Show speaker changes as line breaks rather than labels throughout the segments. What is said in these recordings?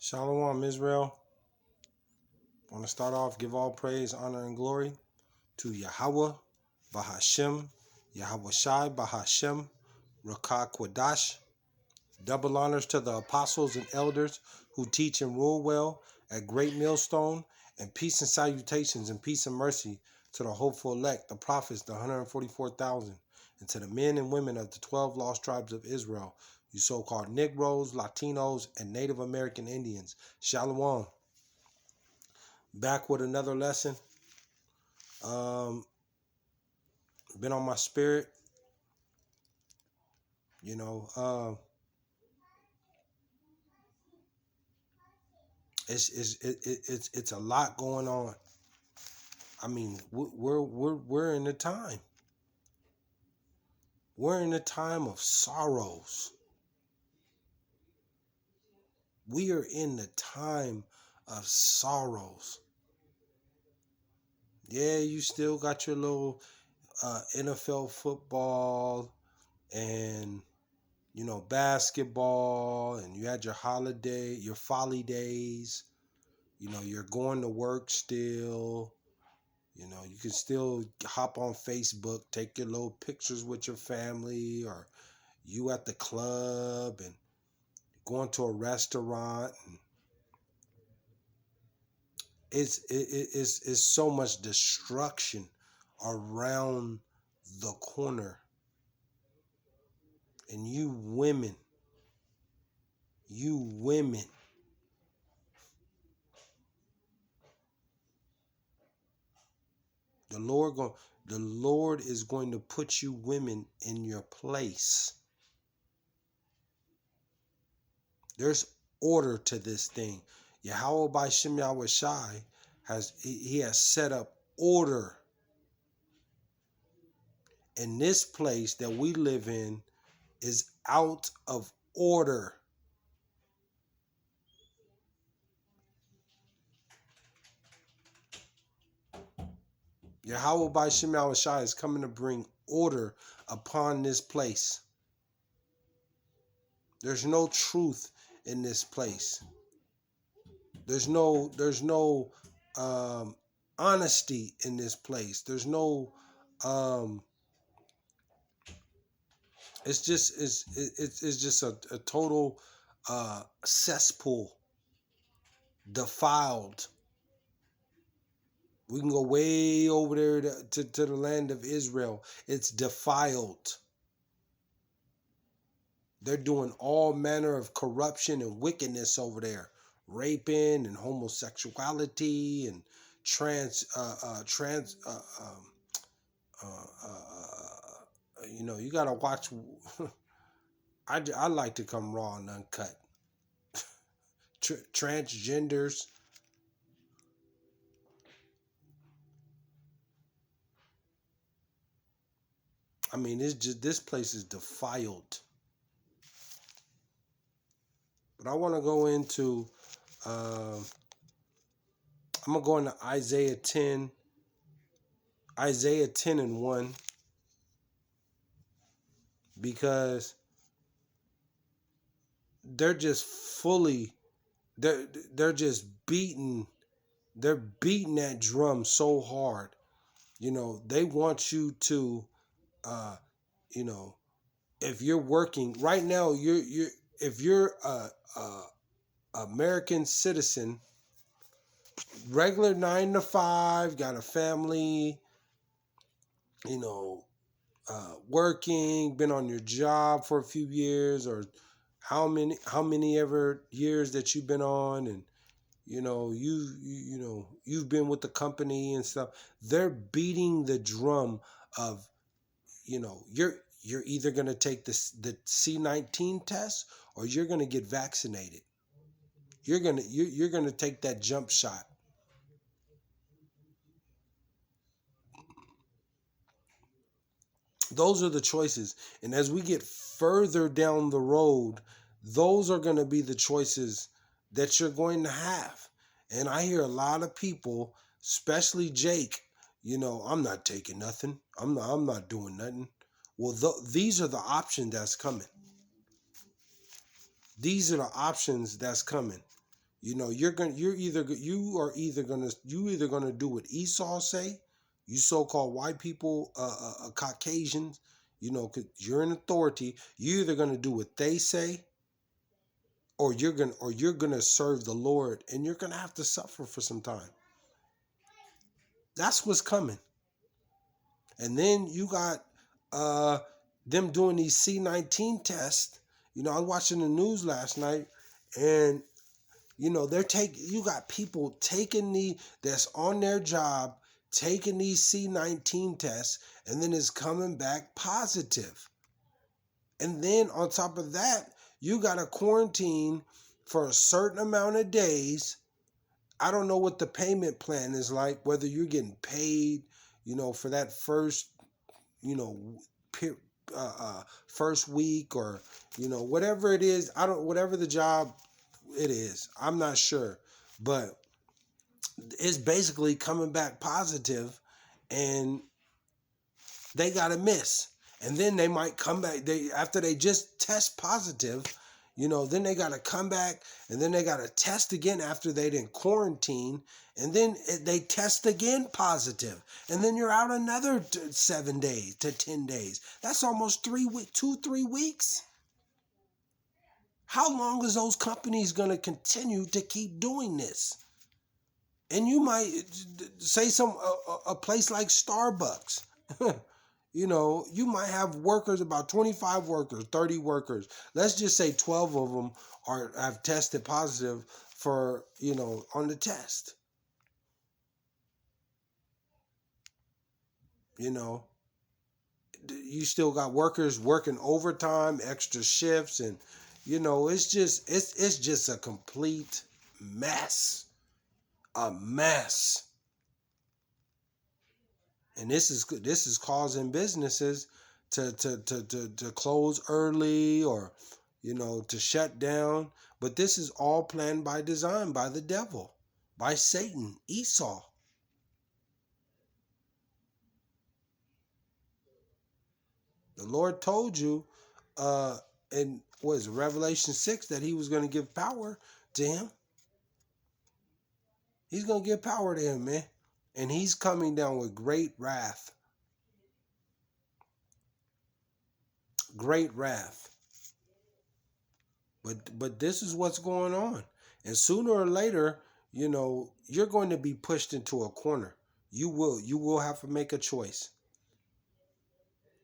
Shalom, Israel. I want to start off, give all praise, honor, and glory to Yahawah, BAHASHAM, YAHAWAHSHI, BAHASHAM, Rakah Kwadash. Double honors to the apostles and elders who teach and rule well at Great Millstone, and peace and salutations and peace and mercy to the hopeful elect, the prophets, the 144,000, and to the men and women of the 12 lost tribes of Israel, you so-called Negroes, Latinos, and Native American Indians. Shalom. Back with another lesson. Been on my spirit. It's a lot going on. I mean, we're in a time. We're in a time of sorrows. We are in the time of sorrows. Yeah, you still got your little NFL football and basketball, and you had your holiday, your folly days. You're going to work still. You can still hop on Facebook, take your little pictures with your family, or you at the club and going to a restaurant. And it's so much destruction around the corner. And you women, the Lord is going to put you women in your place. There's order to this thing. Yahawah by Shem YAHAWAHSHI has set up order. And this place that we live in is out of order. Yahawah by Shem YAHAWAHSHI is coming to bring order upon this place. There's no truth in this place. There's no honesty in this place. There's no it's just a total cesspool, defiled. We can go way over there to the land of Israel. It's defiled. They're doing all manner of corruption and wickedness over there. Raping and homosexuality and you gotta watch. I like to come raw and uncut. Transgenders. I mean, it's just, this place is defiled. But I want to go into, I'm going to go into Isaiah 10 and 1, because they're just they're just beating that drum so hard. They want you to, if you're working right now, if you're a American citizen, regular 9 to 5, got a family, working, been on your job for a few years, or how many ever years that you've been on, and you've been with the company and stuff. They're beating the drum of, you're either going to take the C-19 test, or you're going to get vaccinated. You're going to take that jump shot. Those are the choices. And as we get further down the road, those are going to be the choices that you're going to have. And I hear a lot of people, especially Jake, I'm not taking nothing. I'm not doing nothing. Well, these are the options that's coming. These are the options that's coming. You know, you are either gonna do what Esau say, you so-called white people, Caucasians, you know, 'cause you're in authority. You're either gonna do what they say, or you're gonna serve the Lord, and you're gonna have to suffer for some time. That's what's coming. And then you got them doing these C-19 tests. You know, I was watching the news last night, and you know, you got people that's on their job taking these C-19 tests, and then it's coming back positive. And then on top of that, you got to quarantine for a certain amount of days. I don't know what the payment plan is like, whether you're getting paid, you know, for that first, you know, first week, or, you know, whatever it is. Whatever the job it is, I'm not sure, but it's basically coming back positive, and they got to miss. And then they might come back. After they just test positive, you know, then they got to come back, and then they got to test again after they didn't quarantine, and then they test again positive, and then you're out another 7 days to 10 days. That's almost 3 weeks. How long is those companies going to continue to keep doing this? And you might say a place like Starbucks. You know, you might have workers, about 25 workers, 30 workers. Let's just say 12 of them have tested positive for, you know, on the test. You know, you still got workers working overtime, extra shifts, and you know, it's just a complete mess. A mess. And this is causing businesses to close early, or, you know, to shut down. But this is all planned by design, by the devil, by Satan, Esau. The Lord told you in Revelation 6 that he was going to give power to him. He's going to give power to him, man. And he's coming down with great wrath. Great wrath. But this is what's going on. And sooner or later, you know, you're going to be pushed into a corner. You will have to make a choice.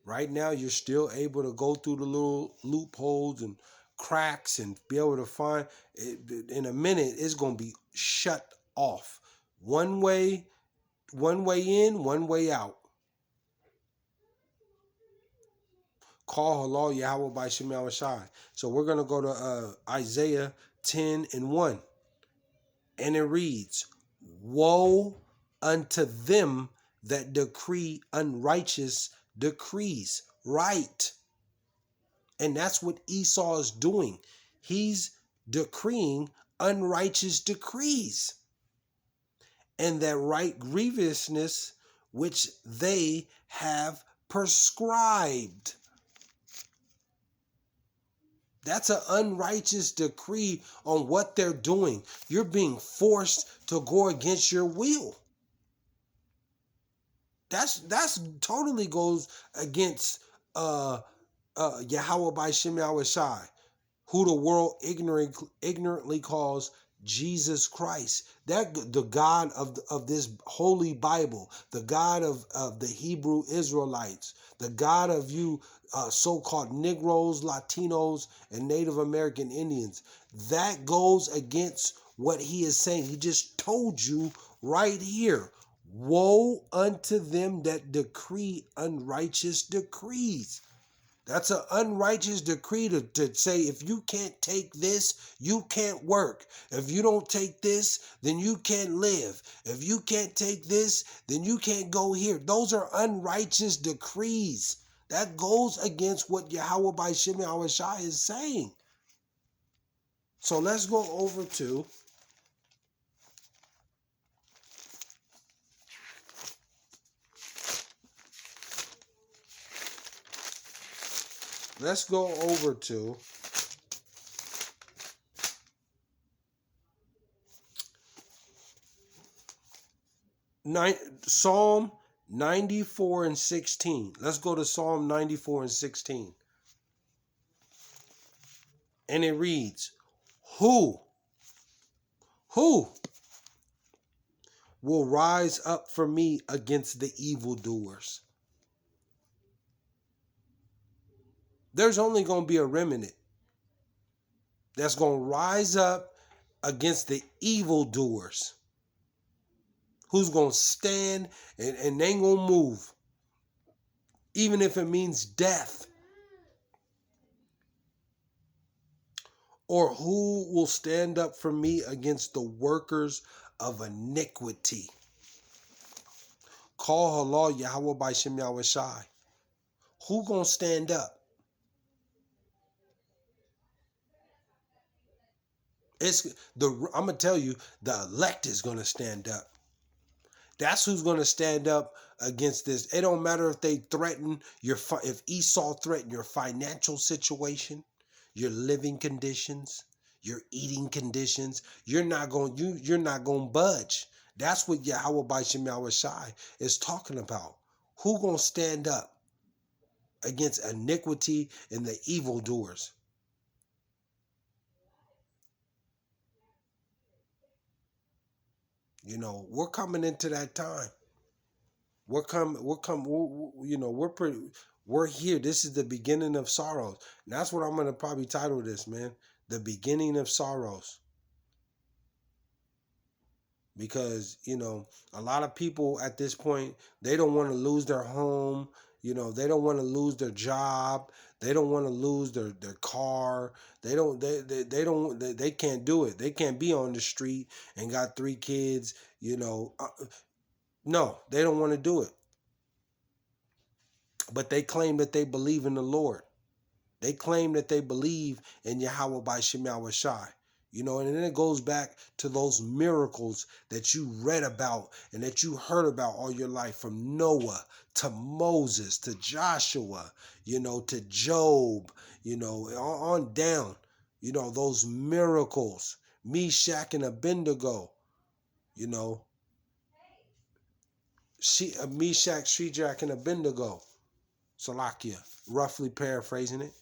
Right now, you're still able to go through the little loopholes and cracks and be able to find it. In a minute, it's going to be shut off. One way in, one way out. Call halal Yahawah by Shem YAHAWAHSHI. So we're going to go to Isaiah 10:1. And it reads, "Woe unto them that decree unrighteous decrees." Right. And that's what Esau is doing. He's decreeing unrighteous decrees. And that right grievousness which they have prescribed. That's an unrighteous decree on what they're doing. You're being forced to go against your will. That's totally goes against Yahawah by Shem YAHAWAHSHI, who the world ignorantly calls Jesus Christ. That the God of this holy Bible, the God of the Hebrew Israelites, the God of you so-called Negroes, Latinos, and Native American Indians. That goes against what he is saying. He just told you right here. Woe unto them that decree unrighteous decrees. That's an unrighteous decree to say, if you can't take this, you can't work. If you don't take this, then you can't live. If you can't take this, then you can't go here. Those are unrighteous decrees. That goes against what Yahawah by Shem YAHAWAHSHI is saying. So let's go over to Psalm 94 and 16. Let's go to Psalm 94 and 16. And it reads, Who will rise up for me against the evildoers? There's only going to be a remnant that's going to rise up against the evildoers. Who's going to stand and they ain't going to move, even if it means death. Or who will stand up for me against the workers of iniquity? Call halal YAHAWAHSHI YAHAWAHSHI. Who gonna stand up? I'm gonna tell you, the elect is gonna stand up. That's who's gonna stand up against this. It don't matter if they threaten if Esau threatened your financial situation, your living conditions, your eating conditions. You're not going to budge. That's what YAHAWAHSHI YAHAWAHSHI is talking about. Who gonna stand up against iniquity and the evildoers? You know, we're coming into that time. We're here. This is the beginning of sorrows. And that's what I'm going to probably title this, man. The beginning of sorrows. Because, a lot of people at this point, they don't want to lose their home. They don't want to lose their job. They don't want to lose their car. They can't do it. They can't be on the street and got 3 kids, no, they don't want to do it. But they claim that they believe in the Lord. They claim that they believe in YAHAWAHSHI YAHAWAHSHI. And then it goes back to those miracles that you read about and that you heard about all your life, from Noah to Moses to Joshua, to Job, on down. Those miracles, Meshach and Abednego, Meshach, Shadrach, and Abednego, Salakia, roughly paraphrasing it,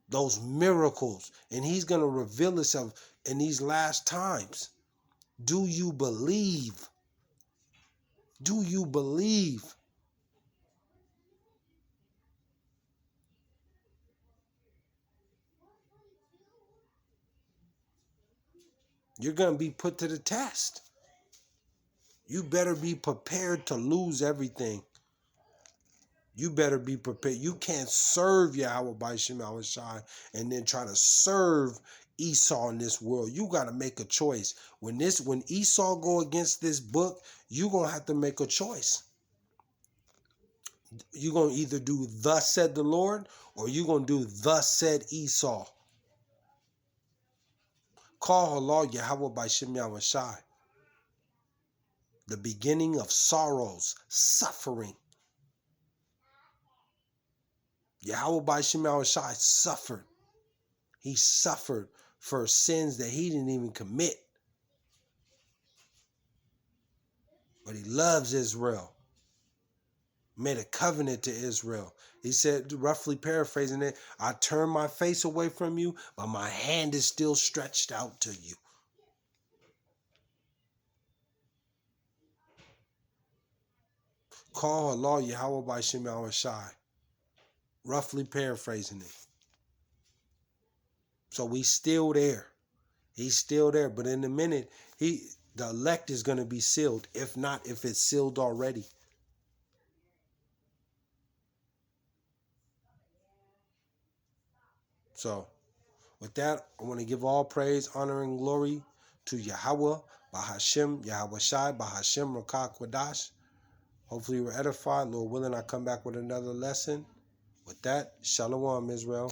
those miracles. And he's going to reveal himself in these last times. Do you believe? Do you believe? You're going to be put to the test. You better be prepared to lose everything. You better be prepared. You can't serve YAHAWAHSHI YAHAWAHSHI and then try to serve Esau in this world. You got to make a choice. When Esau go against this book, you're going to have to make a choice. You're going to either do thus said the Lord, or you're going to do thus said Esau. Call halal YAHAWAHSHI YAHAWAHSHI. The beginning of sorrows, suffering. YAHAWAHSHI YAHAWAHSHI suffered. He suffered for sins that he didn't even commit. But he loves Israel. Made a covenant to Israel. He said, roughly paraphrasing it, I turn my face away from you, but my hand is still stretched out to you. Call halal YAHAWAHSHI YAHAWAHSHI. Roughly paraphrasing it. So he's still there. He's still there. But in a minute, the elect is going to be sealed. If not, if it's sealed already. So with that, I want to give all praise, honor, and glory to Yahawah, BAHASHAM, YAHAWAHSHI, BAHASHAM, Rakah Kwadash. Hopefully you were edified. Lord willing, I come back with another lesson. With that, Shalom, Israel.